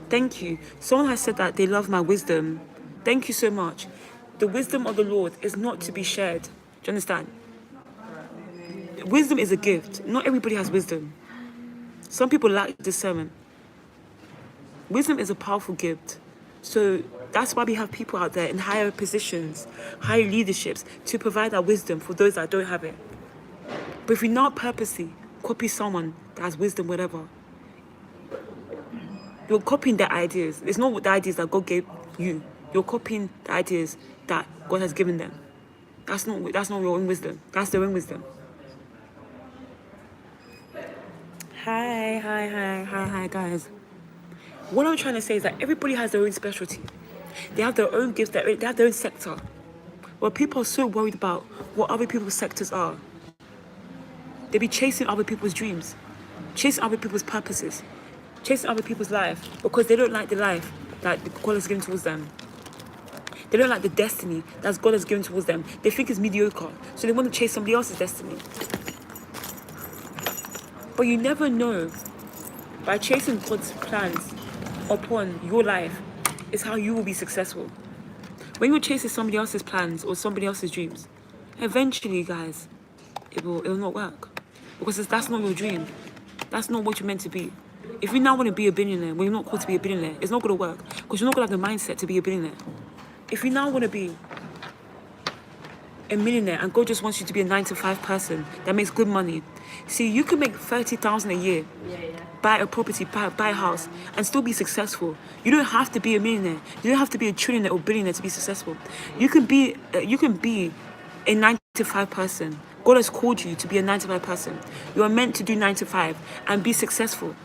Thank you. Someone has said that they love my wisdom. Thank you so much. The wisdom of the Lord is not to be shared. Do you understand? Wisdom is a gift. Not everybody has wisdom. Some people lack discernment. Wisdom is a powerful gift. So that's why we have people out there in higher positions, higher leaderships, to provide that wisdom for those that don't have it. But if we not purposely copy someone that has wisdom, whatever, you're copying their ideas. It's not the ideas that God gave you. You're copying the ideas that God has given them. That's not your own wisdom. That's their own wisdom. Hi, guys. What I'm trying to say is that everybody has their own specialty. They have their own gifts, they have their own sector. But people are so worried about what other people's sectors are. They be chasing other people's dreams, chasing other people's purposes, chasing other people's life because they don't like the life that God has given towards them. They don't like the destiny that God has given towards them. They think it's mediocre, so they want to chase somebody else's destiny. But you never know, by chasing God's plans upon your life is how you will be successful. When you're chasing somebody else's plans or somebody else's dreams, Eventually, guys, it will not work. Because that's not your dream. That's not what you're meant to be. If you now want to be a billionaire, when you're not called to be a billionaire, it's not going to work. Because you're not going to have the mindset to be a billionaire. If you now want to be a millionaire and God just wants you to be a 9-to-5 person that makes good money, see, you can make 30,000 a year, buy a property, buy a house, and still be successful. You don't have to be a millionaire. You don't have to be a trillionaire or billionaire to be successful. You can be a 9-to-5 person. God has called you to be a 9-to-5 person. You are meant to do 9-to-5 and be successful.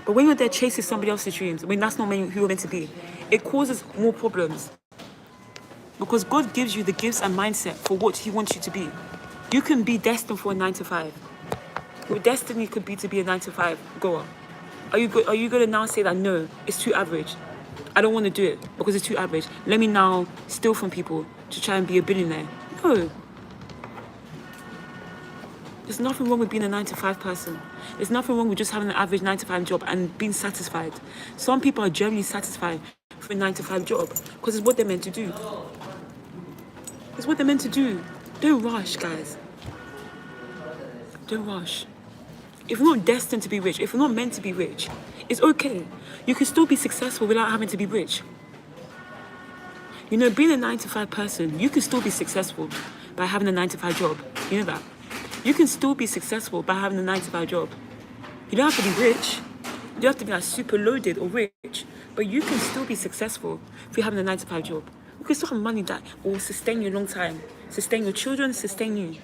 But when you're there chasing somebody else's dreams, that's not who you're meant to be, it causes more problems. Because God gives you the gifts and mindset for what He wants you to be. You can be destined for a 9-to-5. Your destiny could be to be a 9-to-5 goer. Are you going to now say that, no, it's too average? I don't want to do it because it's too average. Let me now steal from people to try and be a billionaire. No. There's nothing wrong with being a 9-to-5 person. There's nothing wrong with just having an average 9-to-5 job and being satisfied. Some people are generally satisfied for a 9-to-5 job because it's what they're meant to do. It's what they're meant to do. Don't rush, guys. Don't rush. If you're not destined to be rich, if you're not meant to be rich, it's okay. You can still be successful without having to be rich. You know, being a 9-to-5 person, you can still be successful by having a 9-to-5 job. You know that? You can still be successful by having a 9-to-5 job. You don't have to be rich. You don't have to be like super loaded or rich. But you can still be successful if you're having a 9-to-5 job. You can still have money that will sustain you a long time. Sustain your children, sustain you.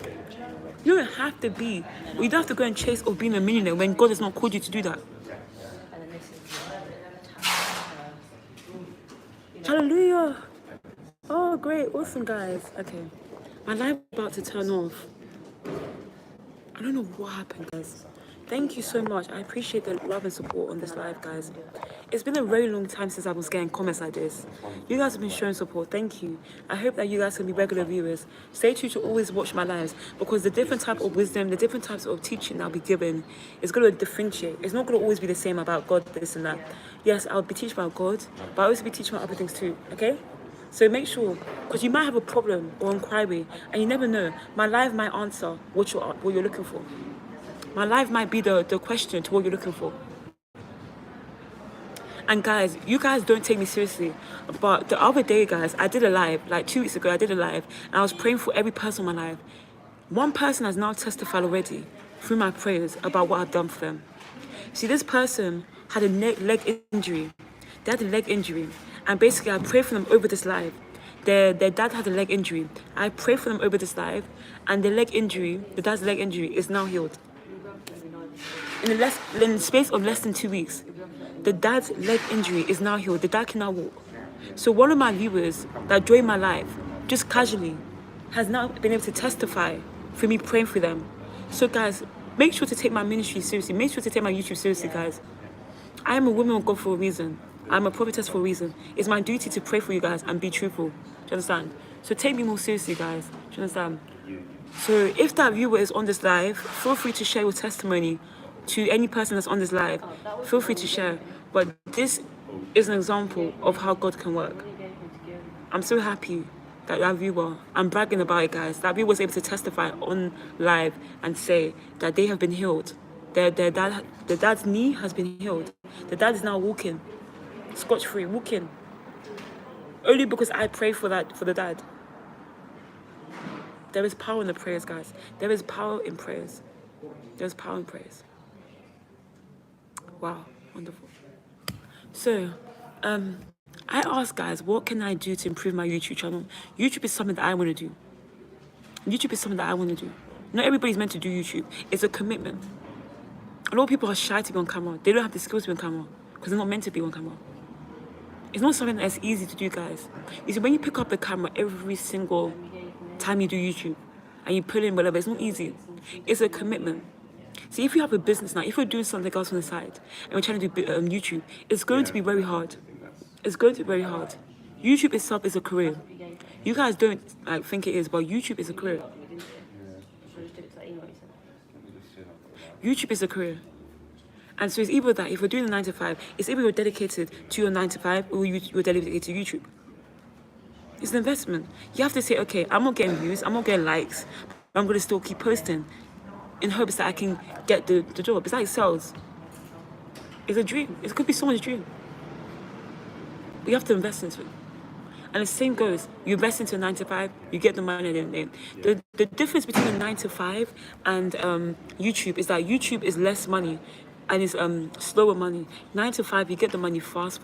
You don't have to be, or you don't have to go and chase or being a millionaire when God has not called you to do that. Hallelujah. Oh, great. Awesome, guys. Okay. My live about to turn off. I don't know what happened, guys. Thank you so much. I appreciate the love and support on this live, guys. It's been a very long time since I was getting comments like this. You guys have been showing support. Thank you. I hope that you guys can be regular viewers. Stay tuned to always watch my lives because the different type of wisdom, the different types of teaching I'll be given is going to differentiate. It's not going to always be the same about God, this and that. Yes, I'll be teaching about God, but I'll also be teaching about other things too, okay? So make sure, because you might have a problem or inquiry, and you never know. My life might answer what you're looking for. My life might be the question to what you're looking for. And guys, you guys don't take me seriously. But the other day, guys, I did a live, like 2 weeks ago, I did a live, and I was praying for every person in my life. One person has now testified already through my prayers about what I've done for them. See, this person had a leg injury. They had a leg injury. And basically, I prayed for them over this live. Their dad had a leg injury. I prayed for them over this live, and the dad's leg injury is now healed. In the space of less than 2 weeks, the dad's leg injury is now healed. The dad can now walk. So one of my viewers that joined my live, just casually, has now been able to testify for me praying for them. So guys, make sure to take my ministry seriously. Make sure to take my YouTube seriously, guys. I am a woman of God for a reason. I'm a prophetess for a reason. It's my duty to pray for you guys and be truthful. Do you understand? So take me more seriously, guys. Do you understand? So if that viewer is on this live, feel free to share your testimony to any person that's on this live. Feel free to share. But this is an example of how God can work. I'm so happy that viewer, I'm bragging about it, guys, that viewer was able to testify on live and say that they have been healed. The dad's knee has been healed. The dad is now walking, scotch-free, walking. Only because I prayed for the dad. There is power in the prayers, guys. There is power in prayers. There's power in prayers. Wow, wonderful. So, I asked guys, what can I do to improve my YouTube channel? YouTube is something that I want to do. YouTube is something that I want to do. Not everybody's meant to do YouTube. It's a commitment. A lot of people are shy to be on camera. They don't have the skills to be on camera because they're not meant to be on camera. It's not something that's easy to do, guys. You see, when you pick up a camera every single time you do YouTube and you put in whatever, it's not easy. It's a commitment. See, if you have a business now, if you're doing something else on the side and you're trying to do YouTube, it's going to be very hard. It's going to be very hard. YouTube itself is a career. You guys don't think it is, but YouTube is a career. YouTube is a career. And so it's either that, if you're doing a 9 to 5, it's either you're dedicated to your 9 to 5 or you're dedicated to YouTube. It's an investment. You have to say, okay, I'm not getting views, I'm not getting likes, but I'm going to still keep posting in hopes that I can get the job. It's like sales. It's a dream. It could be someone's dream. But you have to invest into it. And the same goes, you invest into a 9 to 5, you get the money. The difference between a 9 to 5 and YouTube is that YouTube is less money and it's slower money. 9 to 5, you get the money fast.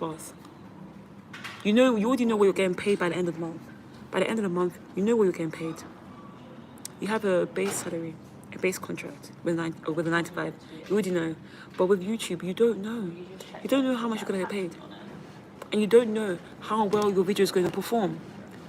You already know what you're getting paid by the end of the month. By the end of the month, you know what you're getting paid. You have a base salary, a base contract with a 9 to 5. You already know. But with YouTube, you don't know. You don't know how much you're going to get paid. And you don't know how well your video is going to perform.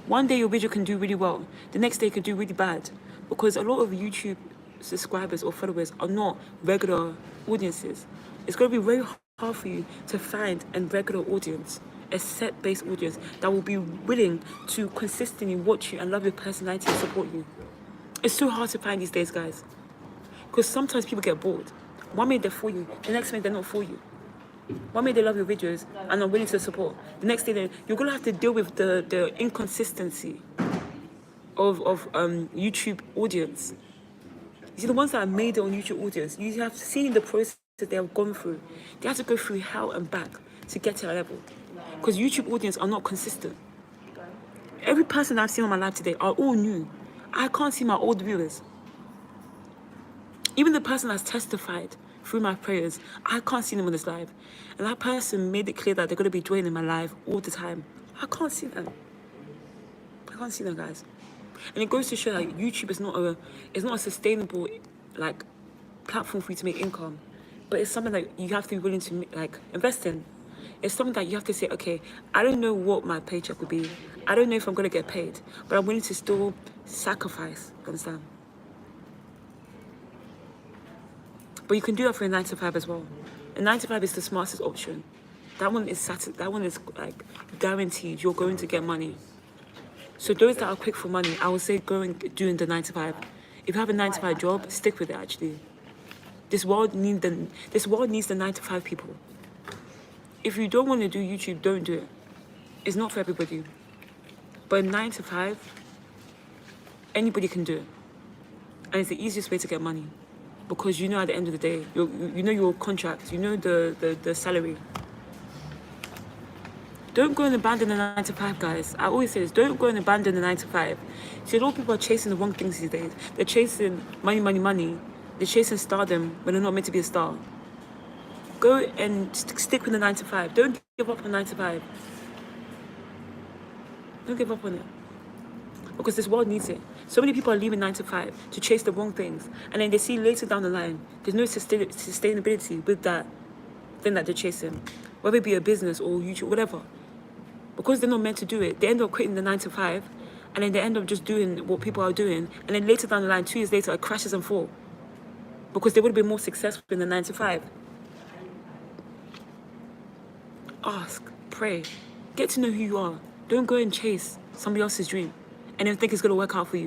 One day your video can do really well. The next day it could do really bad. Because a lot of YouTube subscribers or followers are not regular audiences. It's going to be very hard for you to find a regular audience, a set-based audience that will be willing to consistently watch you and love your personality and support you. It's so hard to find these days, guys. Because sometimes people get bored. One minute they're for you, the next minute they're not for you. One minute they love your videos and are willing to support. The next day, you're going to have to deal with the inconsistency of YouTube audience. You see, the ones that are made on YouTube audience, you have seen the process that they have gone through. They have to go through hell and back to get to that level. Because YouTube audience are not consistent. Every person I've seen on my live today are all new. I can't see my old viewers. Even the person that's testified through my prayers, I can't see them on this live. And that person made it clear that they're going to be joining my live all the time. I can't see them. I can't see them, guys. And it goes to show that YouTube is not a sustainable platform for you to make income. But it's something that you have to be willing to invest in. It's something that you have to say, okay, I don't know what my paycheck will be. I don't know if I'm going to get paid. But I'm willing to still sacrifice. Understand? But you can do that for a 9 to 5 as well. A 9 to 5 is the smartest option. That one is guaranteed you're going to get money. So those that are quick for money, I would say go and do the 9 to 5. If you have a 9 to 5 job, stick with it actually. This world needs the 9 to 5 people. If you don't want to do YouTube, don't do it. It's not for everybody. But 9 to 5, anybody can do it. And it's the easiest way to get money. Because you know at the end of the day, you know your contract, you know the salary. Don't go and abandon the 9 to 5, guys. I always say this, don't go and abandon the 9 to 5. See, a lot of people are chasing the wrong things these days. They're chasing money. They're chasing stardom when they're not meant to be a star. Go and stick with the 9 to 5. Don't give up on 9 to 5. Don't give up on it. Because this world needs it. So many people are leaving 9 to 5 to chase the wrong things. And then they see later down the line, there's no sustainability with that thing that they're chasing. Whether it be a business or YouTube, whatever. Because they're not meant to do it, they end up quitting the 9 to 5. And then they end up just doing what people are doing. And then later down the line, 2 years later, it crashes and falls. Because they would have been more successful in the 9 to 5. Ask, pray, get to know who you are. Don't go and chase somebody else's dream and then think it's going to work out for you.